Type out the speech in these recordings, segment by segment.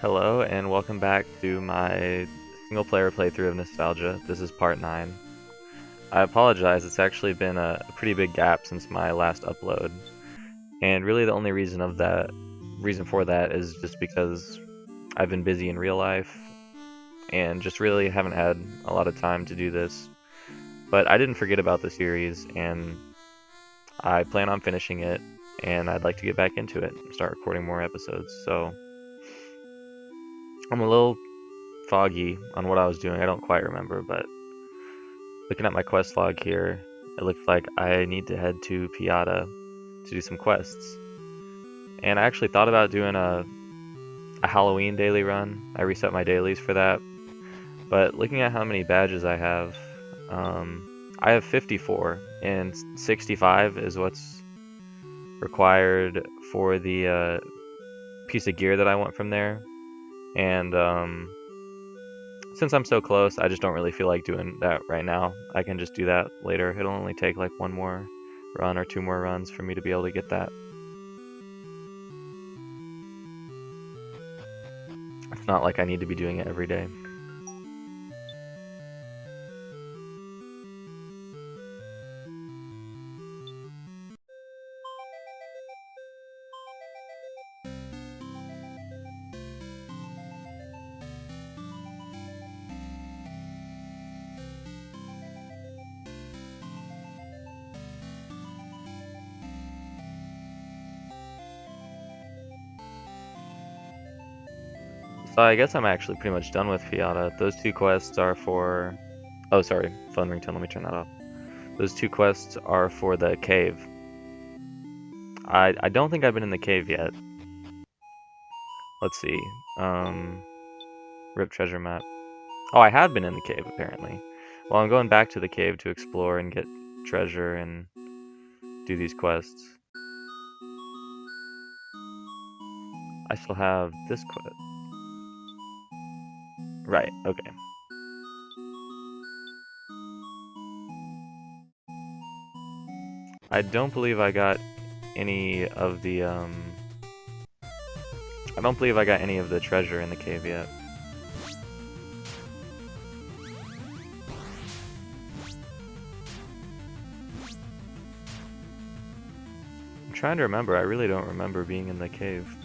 Hello and welcome back to my single player playthrough of Nostalgia. This is part 9. I apologize, it's actually been a pretty big gap since my last upload. And really the only reason for that is just because I've been busy in real life and just really haven't had a lot of time to do this. But I didn't forget about the series and I plan on finishing it and I'd like to get back into it and start recording more episodes. So I'm a little foggy on what I was doing. I don't quite remember, but looking at my quest log here, it looks like I need to head to Piatta to do some quests. And I actually thought about doing a Halloween daily run. I reset my dailies for that. But looking at how many badges I have 54, and 65 is what's required for the piece of gear that I want from there. And since I'm so close, I just don't really feel like doing that right now. I can just do that later. It'll only take like one more run or two more runs for me to be able to get that. It's not like I need to be doing it every day. So I guess I'm actually pretty much done with Piatta. Those two quests are for... Oh, sorry. Phone ringtone. Let me turn that off. Those two quests are for the cave. I don't think I've been in the cave yet. Let's see. Rip treasure map. Oh, I have been in the cave, apparently. Well, I'm going back to the cave to explore and get treasure and do these quests. I still have this quest. Right, okay. I don't believe I got any of the, I don't believe I got any of the treasure in the cave yet. I'm trying to remember. I really don't remember being in the cave.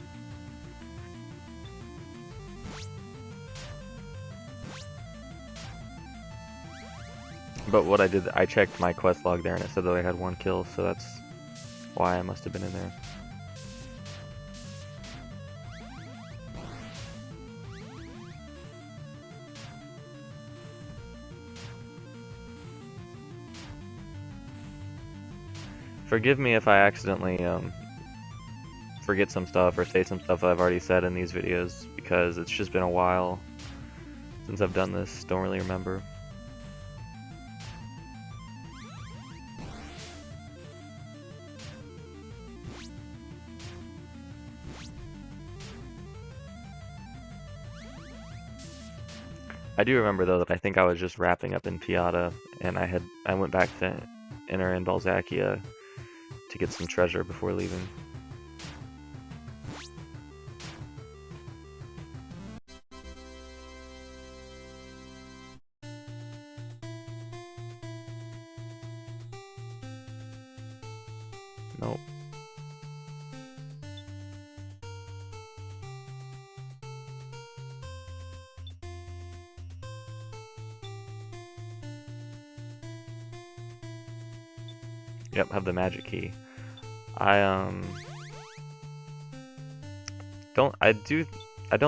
But what I did, I checked my quest log there and it said that I had 1 kill, so that's why I must have been in there. Forgive me if I accidentally forget some stuff or say some stuff that I've already said in these videos, because it's just been a while since I've done this. Don't really remember. I do remember though that I think I was just wrapping up in Piatta, and I went back to enter in Balzacia to get some treasure before leaving. Nope. Yep, have the magic key. I don't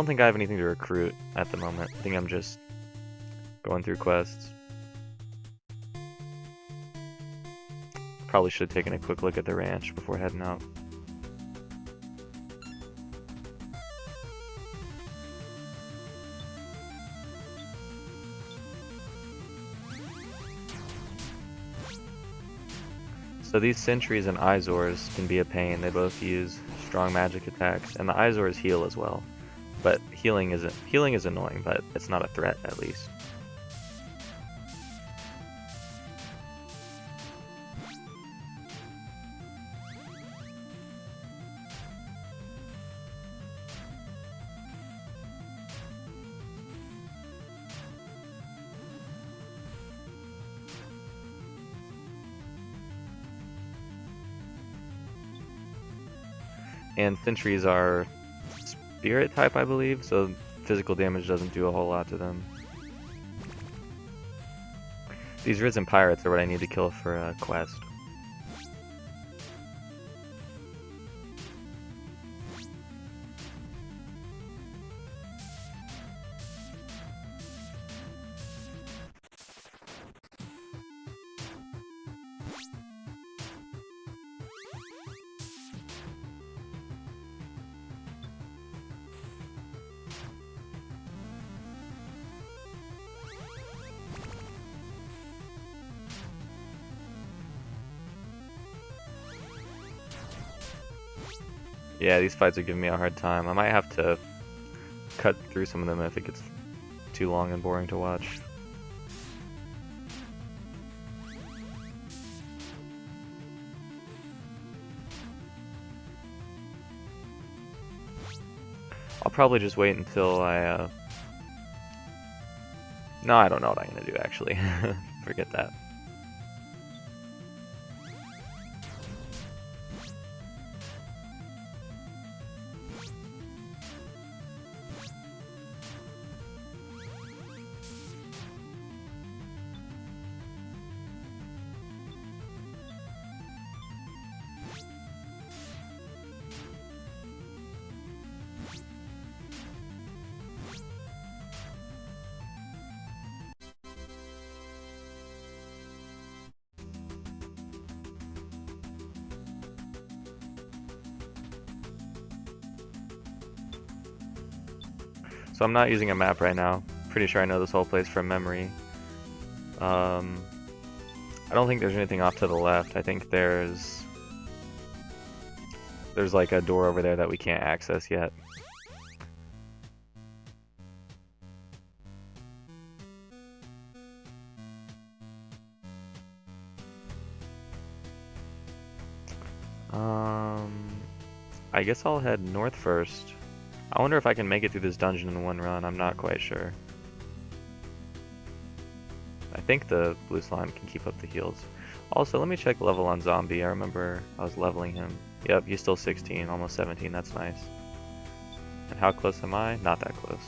think I have anything to recruit at the moment. I think I'm just going through quests. Probably should have taken a quick look at the ranch before heading out. So these sentries and Izors can be a pain. They both use strong magic attacks, and the Izors heal as well. But healing is annoying, but it's not a threat at least. And sentries are spirit type, I believe, so physical damage doesn't do a whole lot to them. These risen pirates are what I need to kill for a quest. Yeah, these fights are giving me a hard time. I might have to cut through some of them if it gets too long and boring to watch. I'll probably just wait until I, No, I don't know what I'm gonna do, actually. Forget that. So I'm not using a map right now. Pretty sure I know this whole place from memory. I don't think there's anything off to the left. I think there's like a door over there that we can't access yet. I guess I'll head north first. I wonder if I can make it through this dungeon in one run. I'm not quite sure. I think the blue slime can keep up the heals. Also, let me check level on Zombie. I remember I was leveling him. Yep, he's still 16, almost 17. That's nice. And how close am I? Not that close.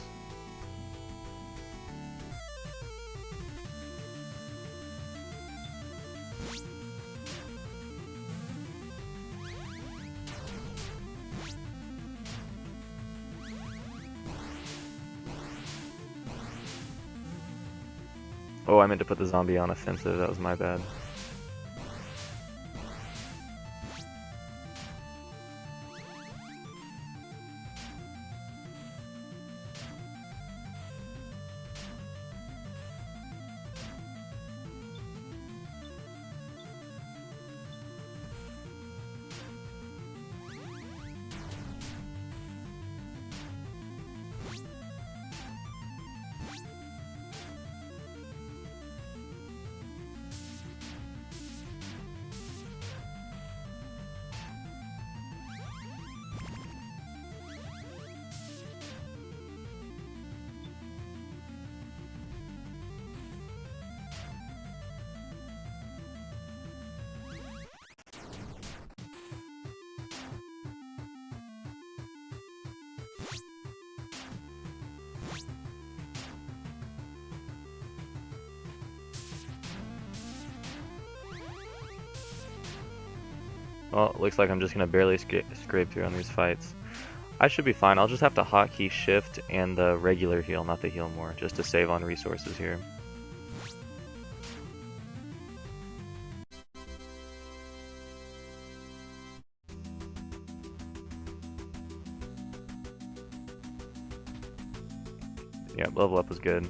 Oh, I meant to put the zombie on offensive. That was my bad. Well, it looks like I'm just gonna barely scrape through on these fights. I should be fine. I'll just have to hotkey shift and the regular heal, not the heal more, just to save on resources here. Yeah, level up was good.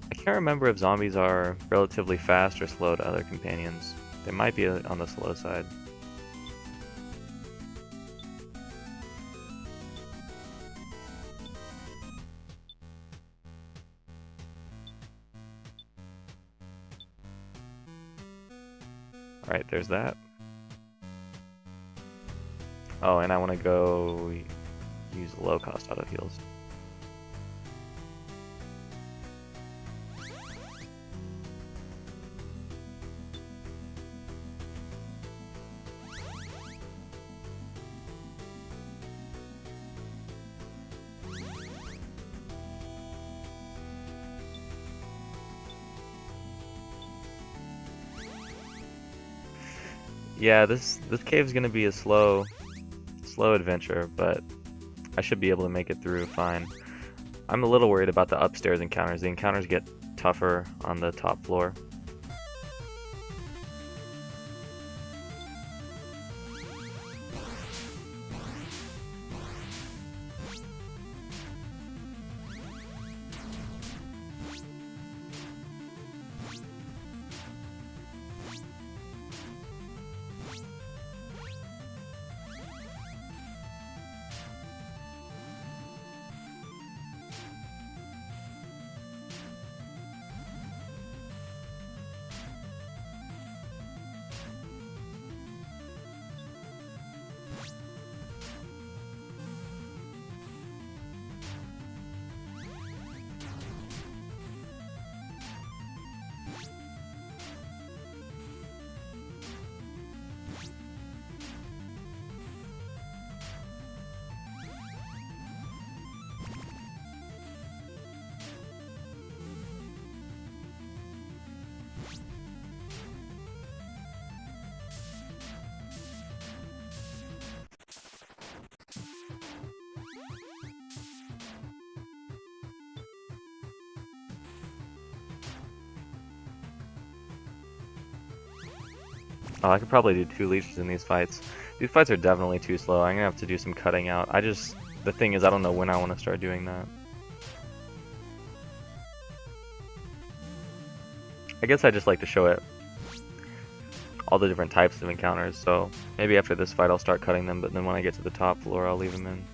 I can't remember if zombies are relatively fast or slow to other companions. They might be on the slow side. Alright, there's that. Oh, and I want to go use low cost auto heals. Yeah, this cave's gonna be a slow adventure, but I should be able to make it through fine. I'm a little worried about the upstairs encounters. The encounters get tougher on the top floor. Oh, I could probably do 2 leeches in these fights. These fights are definitely too slow. I'm gonna have to do some cutting out. The thing is, I don't know when I want to start doing that. I guess I just like to show it all the different types of encounters, so maybe after this fight I'll start cutting them, but then when I get to the top floor I'll leave them in.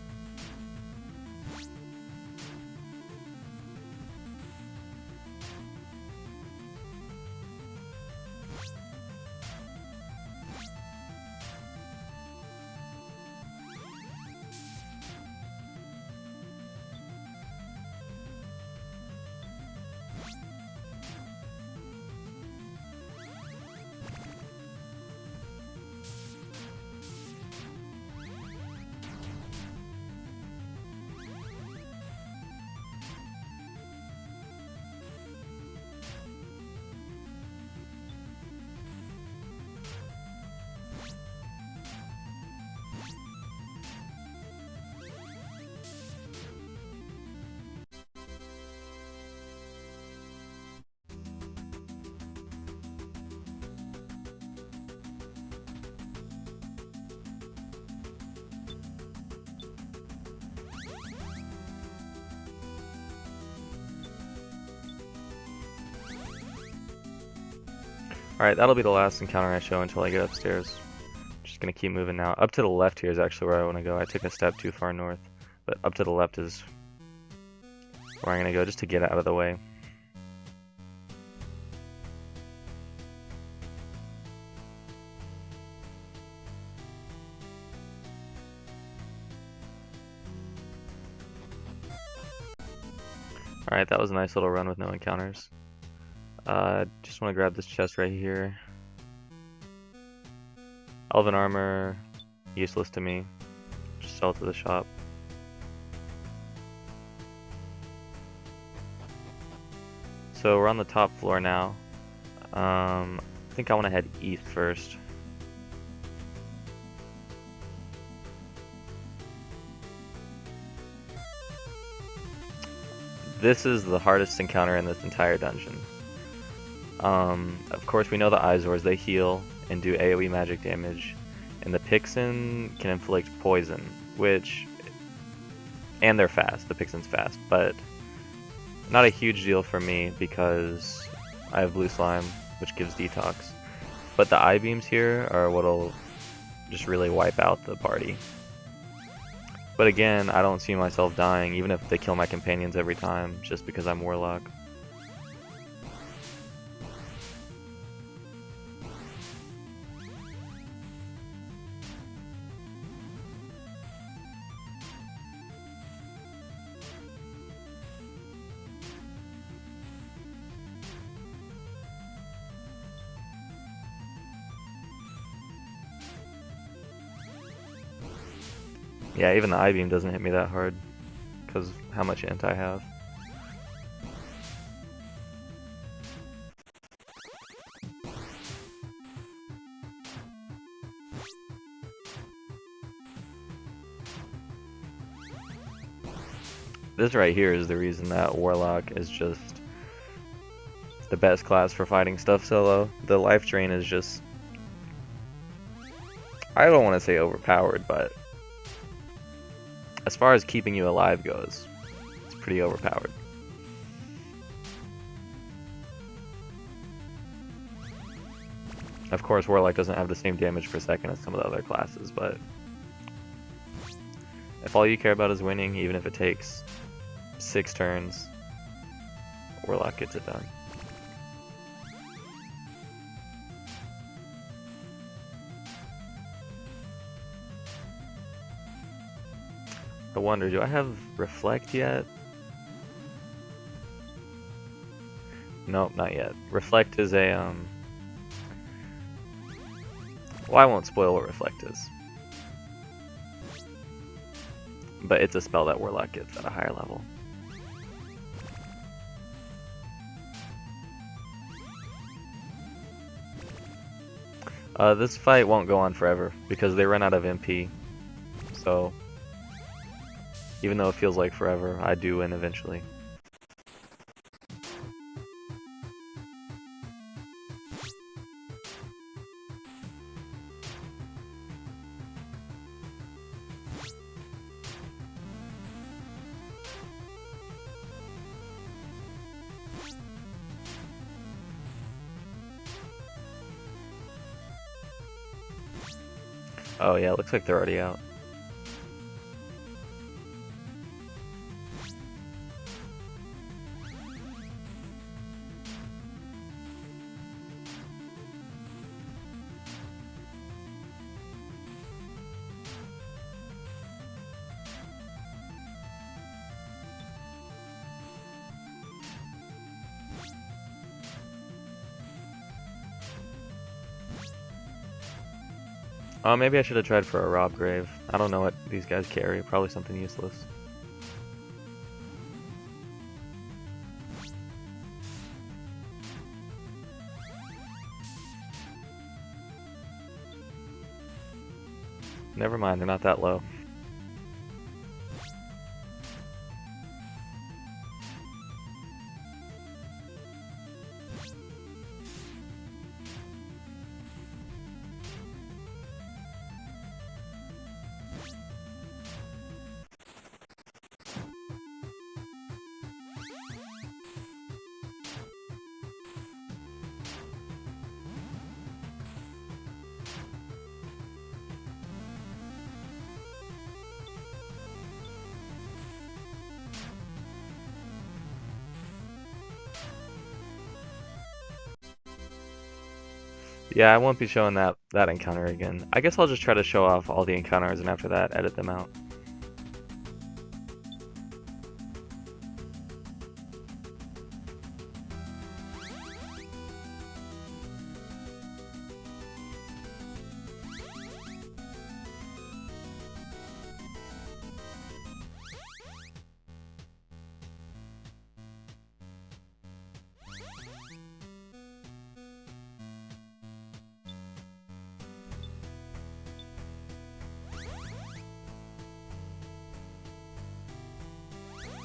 Alright, that'll be the last encounter I show until I get upstairs. Just gonna keep moving now. Up to the left here is actually where I want to go. I took a step too far north, but up to the left is where I'm gonna go just to get out of the way. Alright, that was a nice little run with no encounters. Just want to grab this chest right here. Elven armor, useless to me. Just sell it to the shop. So we're on the top floor now. I think I want to head east first. This is the hardest encounter in this entire dungeon. Of course we know the Izors, they heal and do AoE magic damage, and the Pixen can inflict poison, and they're fast, the Pixen's fast, but not a huge deal for me because I have blue slime, which gives detox. But the I-beams here are what'll just really wipe out the party. But again, I don't see myself dying, even if they kill my companions every time, just because I'm Warlock. Yeah, even the I-beam doesn't hit me that hard, because of how much int I have. This right here is the reason that Warlock is just the best class for fighting stuff solo. The life drain is just, I don't want to say overpowered, but as far as keeping you alive goes, it's pretty overpowered. Of course, Warlock doesn't have the same damage per second as some of the other classes, but if all you care about is winning, even if it takes 6 turns, Warlock gets it done. I wonder, do I have Reflect yet? Nope, not yet. Reflect is a, well, I won't spoil what Reflect is. But it's a spell that Warlock gets at a higher level. This fight won't go on forever, because they run out of MP. So, even though it feels like forever, I do win eventually. Oh yeah, it looks like they're already out. Oh, maybe I should have tried for a Rob Grave. I don't know what these guys carry. Probably something useless. Never mind, they're not that low. Yeah, I won't be showing that encounter again. I guess I'll just try to show off all the encounters and after that edit them out.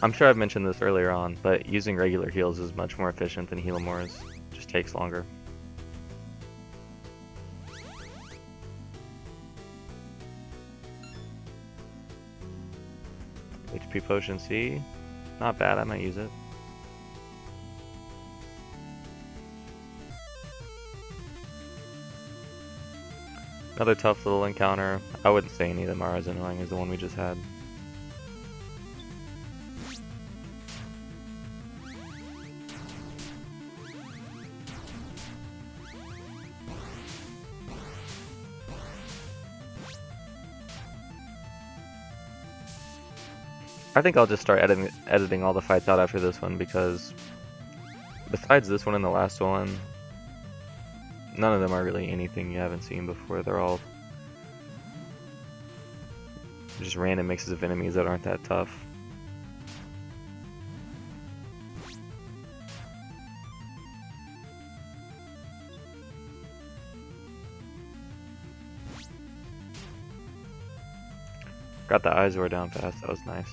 I'm sure I've mentioned this earlier on, but using regular heals is much more efficient than Heal-A-Mores. Just takes longer. HP Potion C, not bad, I might use it. Another tough little encounter. I wouldn't say any of them are as annoying as the one we just had. I think I'll just start editing all the fights out after this one, because besides this one and the last one, none of them are really anything you haven't seen before. They're all just random mixes of enemies that aren't that tough. Got the Izor down fast, that was nice.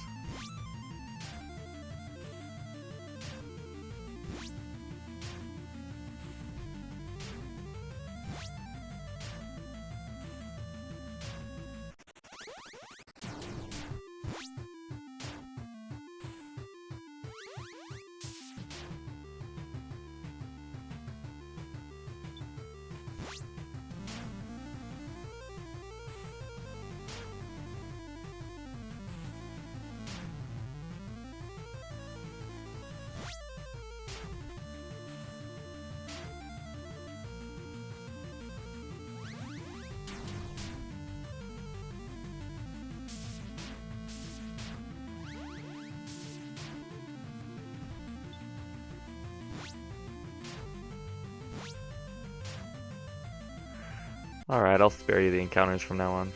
Alright, I'll spare you the encounters from now on.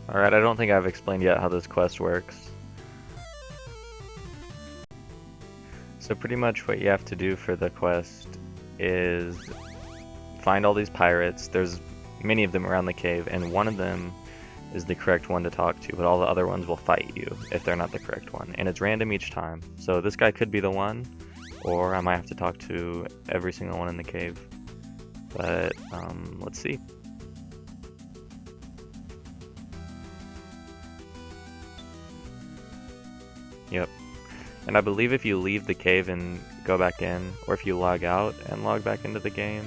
Alright, I don't think I've explained yet how this quest works. So pretty much what you have to do for the quest is find all these pirates. There's many of them around the cave, and one of them is the correct one to talk to, but all the other ones will fight you if they're not the correct one. And it's random each time. So this guy could be the one, or I might have to talk to every single one in the cave. But let's see. Yep. And I believe if you leave the cave and go back in, or if you log out and log back into the game,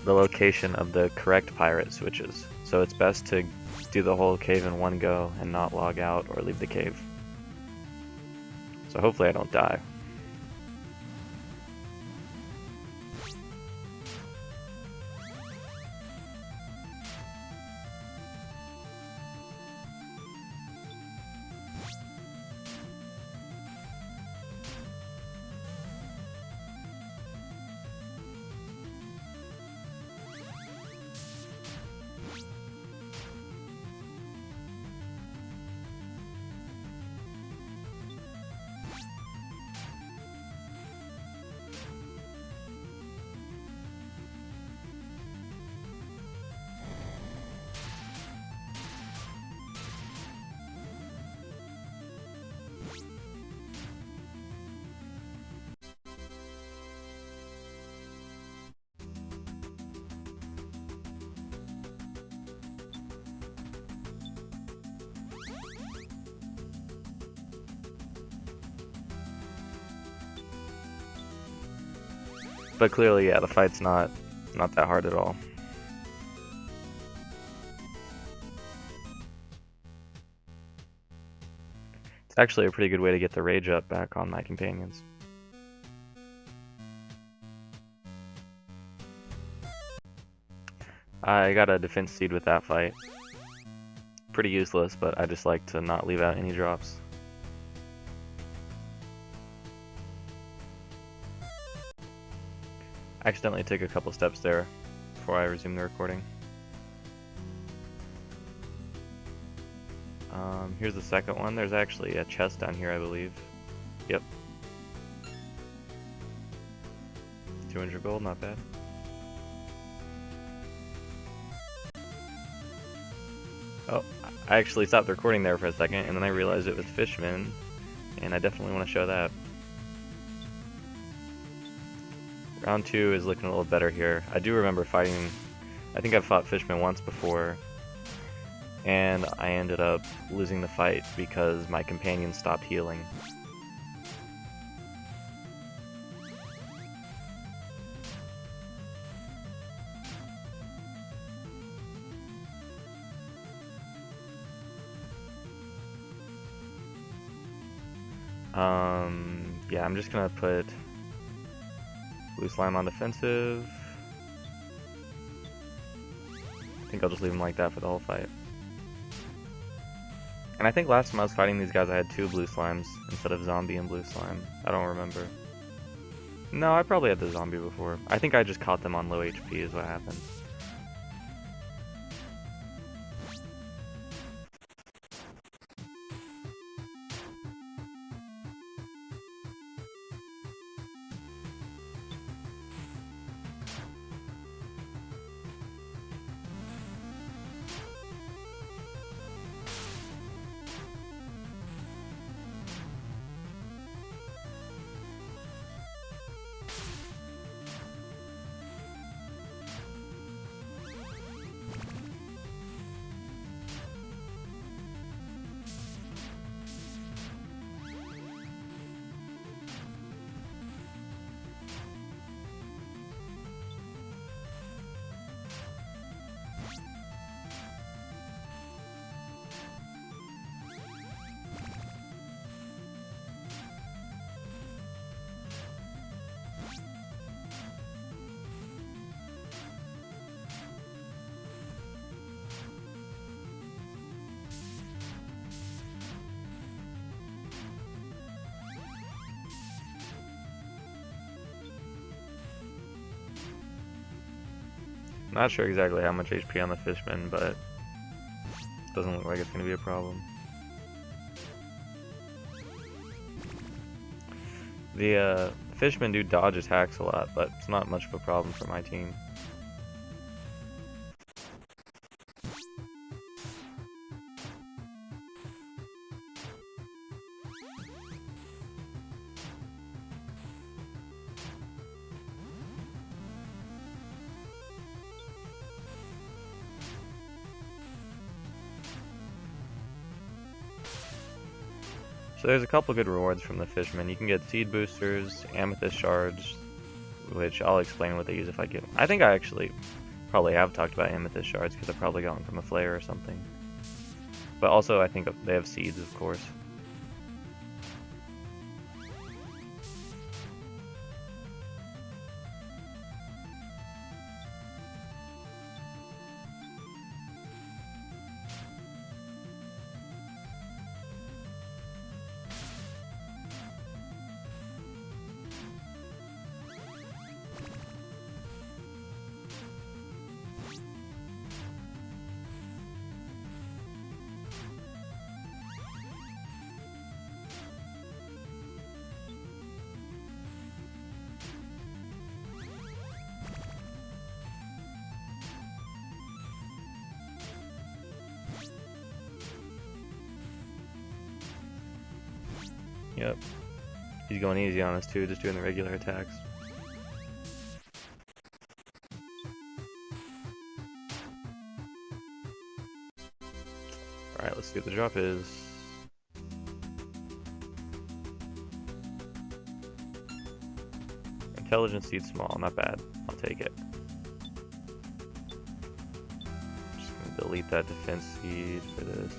the location of the correct pirate switches. So it's best to do the whole cave in one go and not log out or leave the cave. So hopefully I don't die. But clearly, yeah, the fight's not that hard at all. It's actually a pretty good way to get the rage up back on my companions. I got a defense seed with that fight. Pretty useless, but I just like to not leave out any drops. I accidentally took a couple steps there before I resumed the recording. Here's the second one. There's actually a chest down here, I believe. Yep. 200 gold, not bad. Oh, I actually stopped recording there for a second, and then I realized it was Fishman, and I definitely want to show that. Round 2 is looking a little better here. I do remember fighting, I think I've fought Fishman once before, and I ended up losing the fight because my companion stopped healing. Yeah, I'm just gonna put Blue Slime on defensive. I think I'll just leave him like that for the whole fight. And I think last time I was fighting these guys I had 2 Blue Slimes instead of Zombie and Blue Slime. I don't remember. No, I probably had the Zombie before. I think I just caught them on low HP is what happened. Not sure exactly how much HP on the Fishman, but doesn't look like it's going to be a problem. The Fishmen do dodge attacks a lot, but it's not much of a problem for my team. So there's a couple good rewards from the Fishmen. You can get seed boosters, amethyst shards, which I'll explain what they use if I get them. I think I actually probably have talked about amethyst shards because I probably got them from a flare or something. But also I think they have seeds, of course. Yep. He's going easy on us too, just doing the regular attacks. Alright, let's see what the drop is. Intelligence seed small, not bad. I'll take it. Just gonna delete that defense seed for this.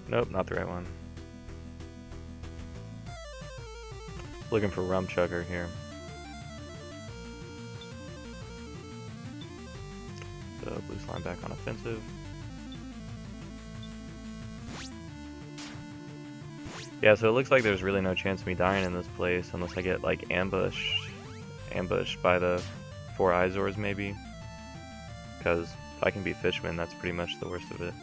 Nope, not the right one. Looking for Rum Chugger here. So blue slime back on offensive. Yeah, so it looks like there's really no chance of me dying in this place unless I get like ambushed by the 4 Izors maybe. Because if I can beat Fishman, that's pretty much the worst of it.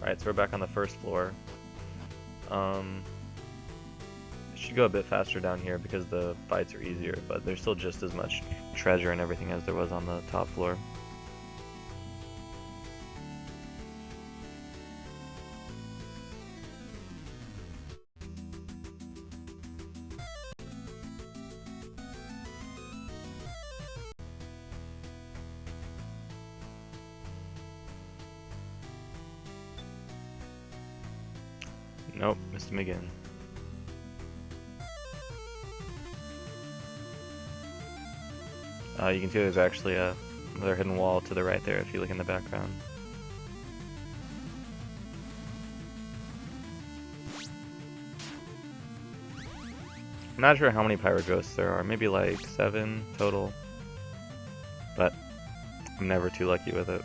Alright, so we're back on the first floor. It should go a bit faster down here because the fights are easier, but there's still just as much treasure and everything as there was on the top floor. Nope, missed him again. You can see there's actually another hidden wall to the right there if you look in the background. I'm not sure how many Pyro Ghosts there are, maybe like 7 total, but I'm never too lucky with it.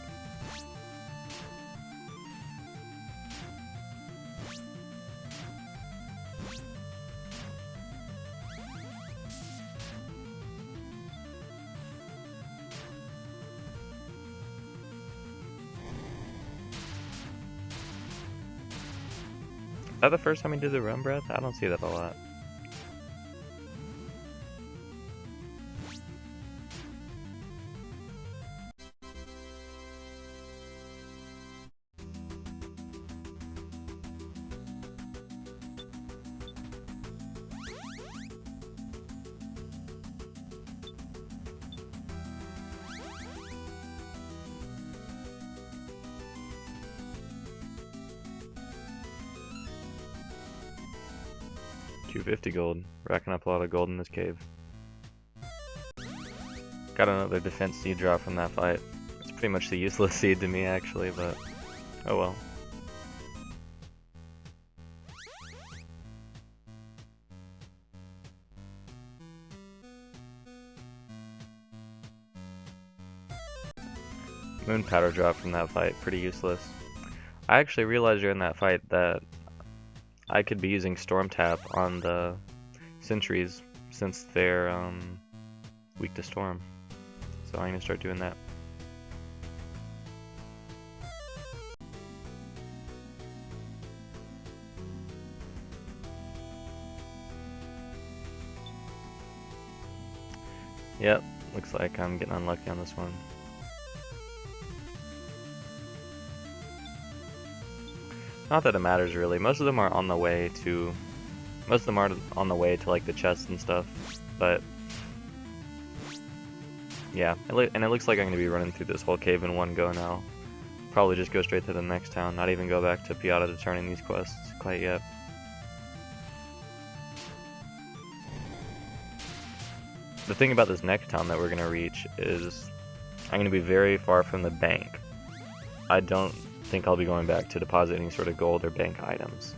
that the first time he did the Run Breath? I don't see that a lot. $250 gold. Racking up a lot of gold in this cave. Got another defense seed drop from that fight. It's pretty much the useless seed to me actually, but oh well. Moon powder drop from that fight, pretty useless. I actually realized during that fight that I could be using Storm Tap on the sentries since they're weak to Storm. So I'm gonna start doing that. Yep, looks like I'm getting unlucky on this one. Not that it matters really. Most of them are on the way to like the chests and stuff, but yeah, and it looks like I'm gonna be running through this whole cave in one go now. Probably just go straight to the next town, not even go back to Piatta to turn in these quests quite yet. The thing about this next town that we're gonna reach is I'm gonna be very far from the bank. I don't think I'll be going back to deposit any sort of gold or bank items.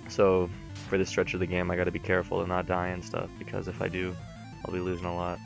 So for this stretch of the game I gotta be careful to not die and stuff, because if I do, I'll be losing a lot.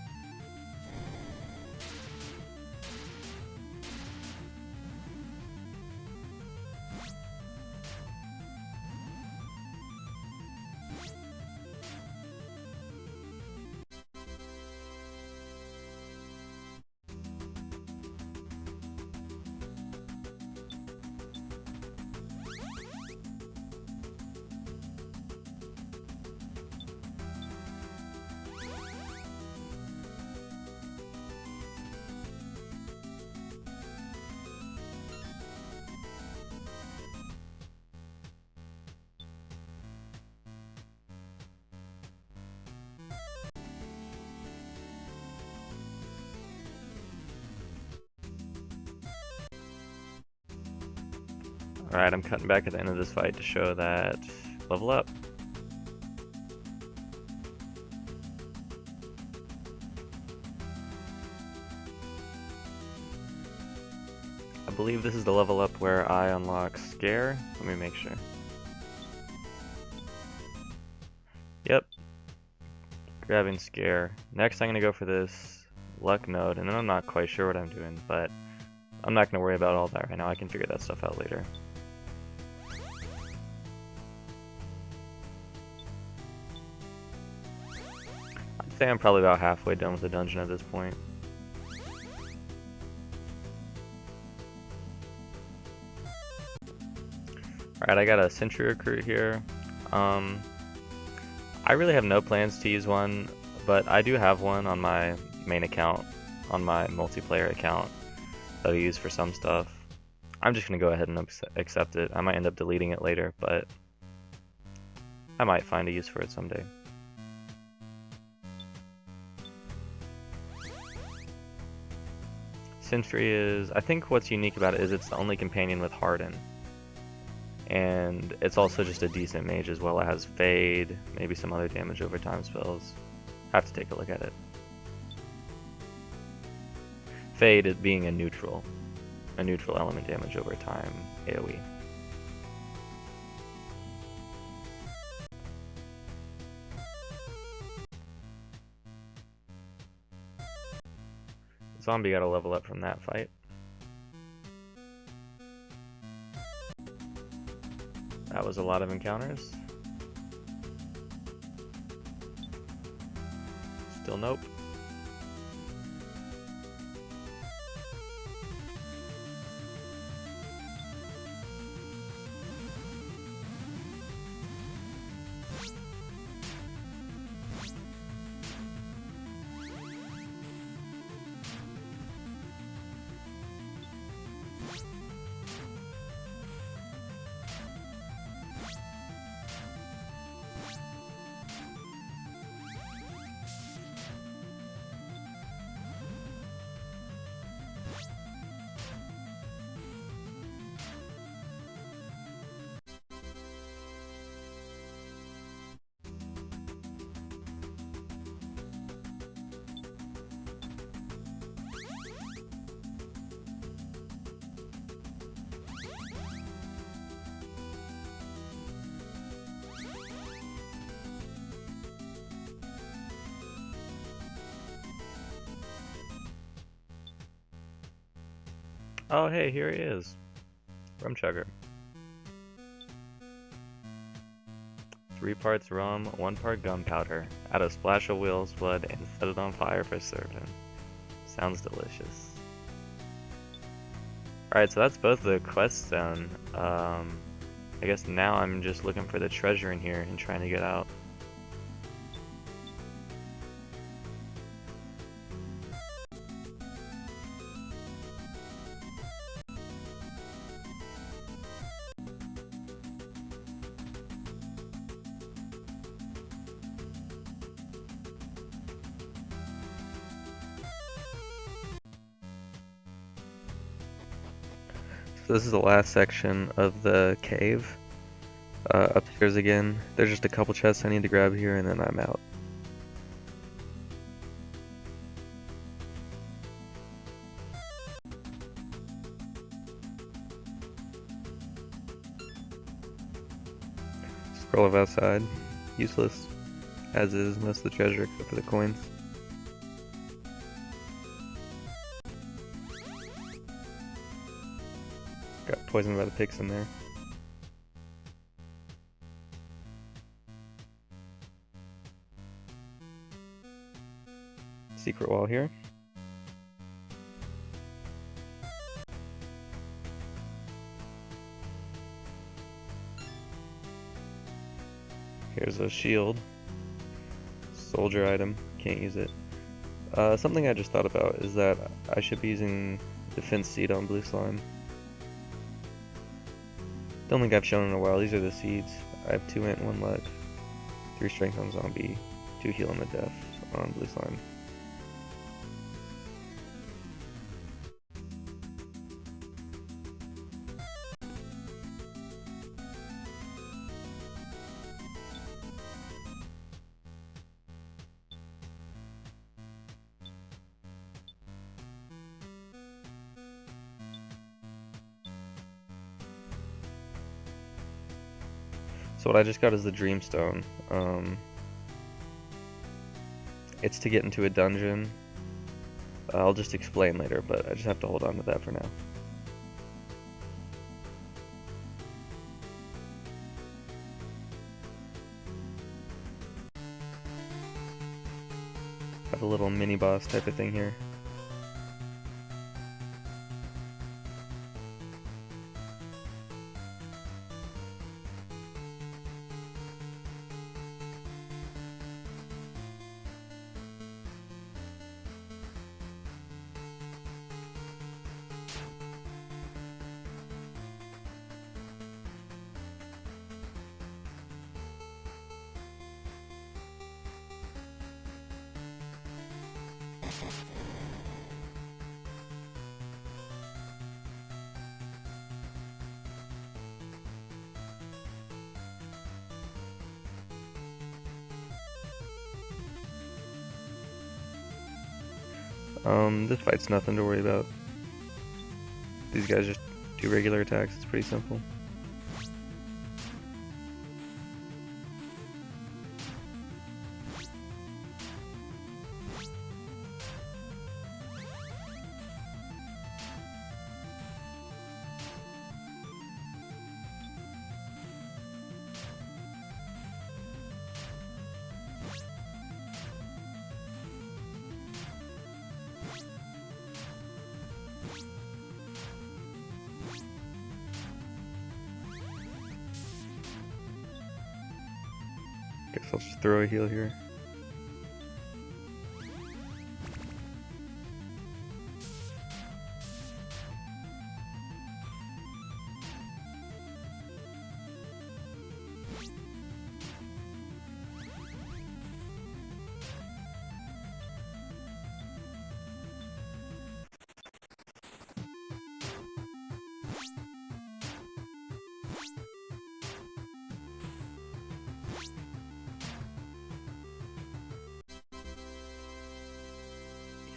Alright, I'm cutting back at the end of this fight to show that level up. I believe this is the level up where I unlock Scare. Let me make sure. Yep. Grabbing Scare. Next I'm going to go for this Luck node, and then I'm not quite sure what I'm doing, but I'm not going to worry about all that right now. I can figure that stuff out later. I'd say I'm probably about halfway done with the dungeon at this point. Alright, I got a Sentry Recruit here. I really have no plans to use one, but I do have one on my main account, on my multiplayer account, that I use for some stuff. I'm just going to go ahead and accept it. I might end up deleting it later, but I might find a use for it someday. Sentry is, I think what's unique about it is it's the only companion with Harden. And it's also just a decent mage as well. It has Fade, maybe some other damage over time spells. Have to take a look at it. Fade is being a neutral element damage over time AoE. Zombie got a level up from that fight. That was a lot of encounters. Still nope. Oh, hey, here he is. Rum chugger. 3 parts rum, 1 part gunpowder. Add a splash of whale's blood and set it on fire for serving. Sounds delicious. Alright, so that's both the quests done. I guess now I'm just looking for the treasure in here and trying to get out. So this is the last section of the cave. Upstairs again. There's just a couple chests I need to grab here and then I'm out. Scroll of outside. Useless. As is most of the treasure except for the coins. Got poisoned by the pigs in there. Secret wall here. Here's a shield. Soldier item. Can't use it. Something I just thought about is that I should be using defense seed on blue slime. Don't think I've shown in a while. These are the seeds. I have 2 int, 1 luck, 3 strength on zombie, 2 heal on the death on blue slime. So what I just got is the Dreamstone. It's to get into a dungeon. I'll just explain later, but I just have to hold on to that for now. Have a little mini boss type of thing here. This fight's nothing to worry about. These guys just do regular attacks, it's pretty simple. Guess I'll just throw a heal here.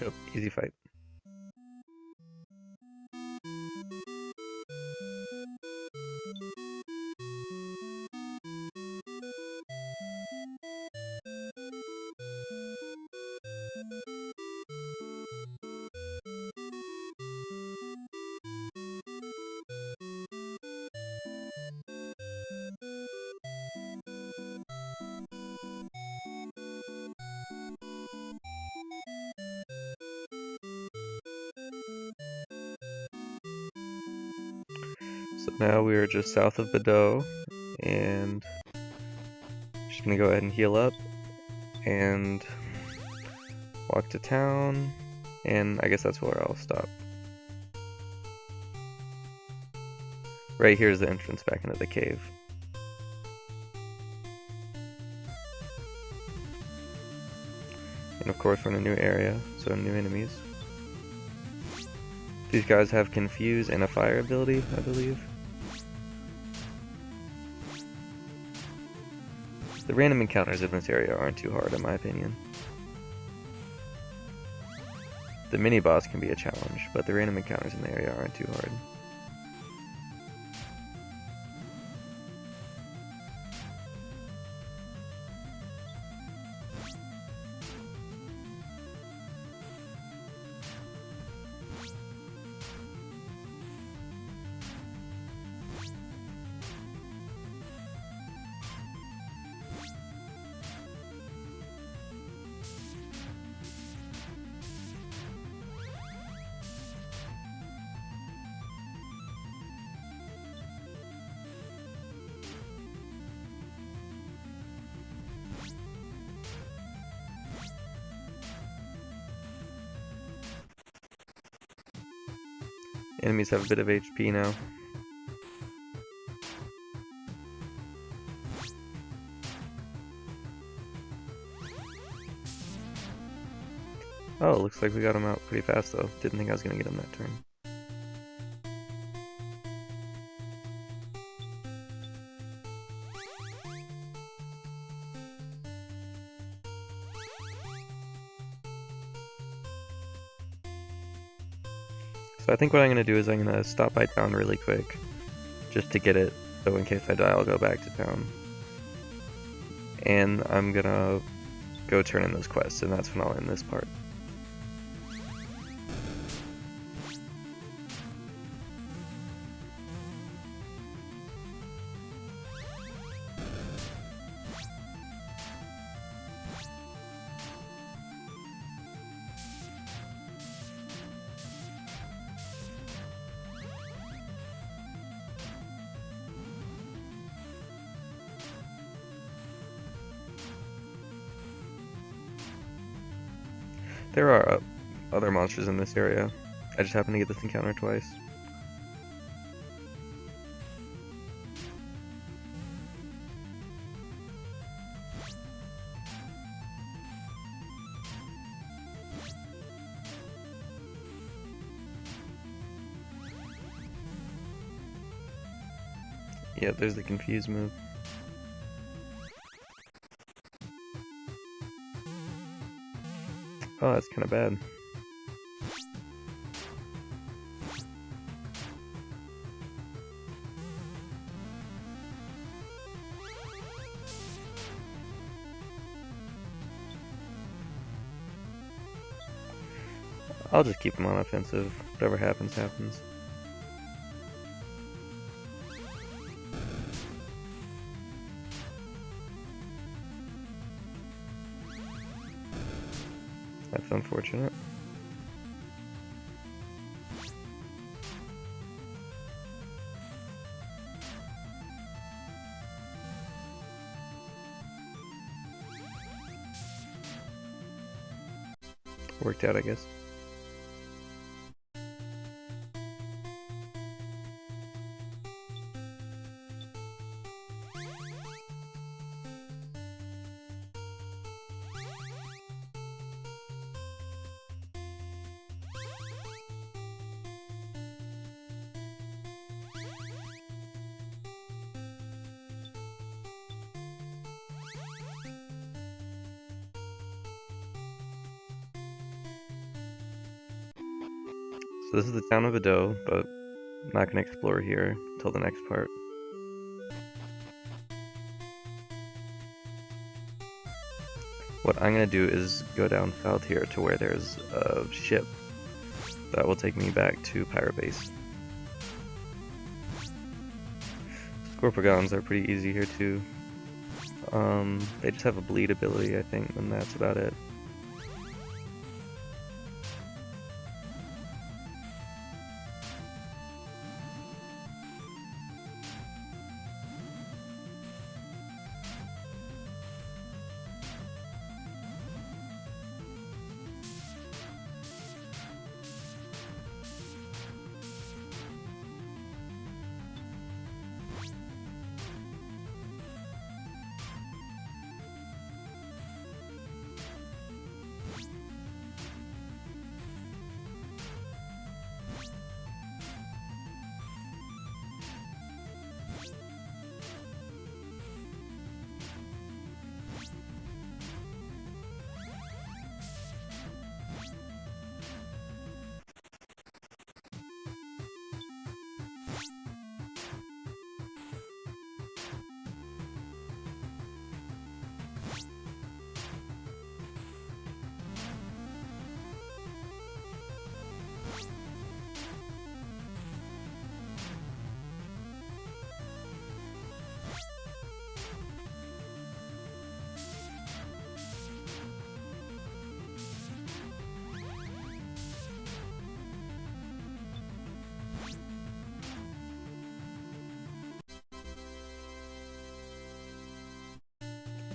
Yep, easy fight. So now we are just south of Bedoe, and just gonna go ahead and heal up and walk to town, and I guess that's where I'll stop. Right here is the entrance back into the cave. And of course we're in a new area, so new enemies. These guys have Confuse and a fire ability, I believe. The random encounters in this area aren't too hard in my opinion. The mini-boss can be a challenge, but the random encounters in the area aren't too hard. Enemies have a bit of HP now. Oh, looks like we got him out pretty fast though. Didn't think I was gonna get him that turn. So I think what I'm gonna do is I'm gonna stop by town really quick, just to get it, so in case I die I'll go back to town. And I'm gonna go turn in those quests, and that's when I'll end this part. There are other monsters in this area. I just happened to get this encounter twice. Yeah, there's the Confuse move. Oh, that's kind of bad. I'll just keep him on offensive. Whatever happens, happens. That's unfortunate. Worked out, I guess. So this is the town of Bedoe, but I'm not going to explore here until the next part. What I'm going to do is go down south here to where there's a ship that will take me back to Pirate Base. Scorpagons are pretty easy here too. They just have a bleed ability, I think, and that's about it.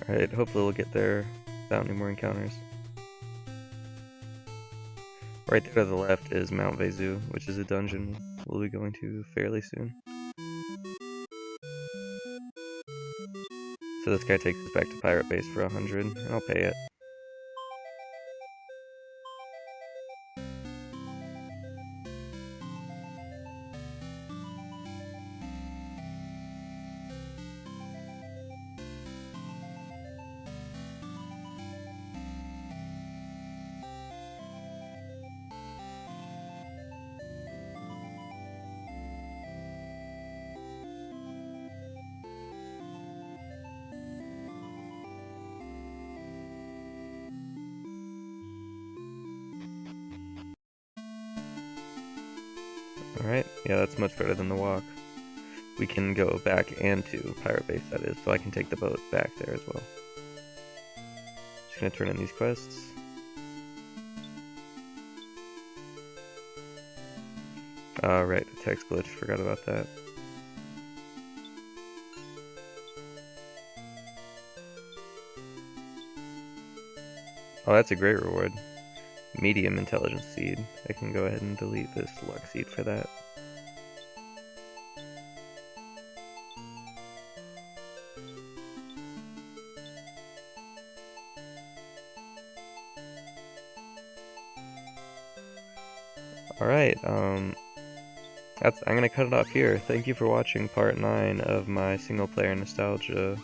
Alright, hopefully we'll get there without any more encounters. Right there to the left is Mount Bedoe, which is a dungeon we'll be going to fairly soon. So this guy takes us back to Pirate Base for 100, and I'll pay it. Alright, yeah, that's much better than the walk. We can go back and to Pirate Base, that is, so I can take the boat back there as well. Just gonna turn in these quests. Right, the text glitch, forgot about that. Oh, that's a great reward. Medium intelligence seed. I can go ahead and delete this luck seed for that. Alright, I'm gonna cut it off here. Thank you for watching part 9 of my single player nostalgia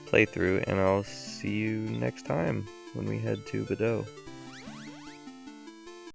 playthrough, and I'll see you next time when we head to Bedoe.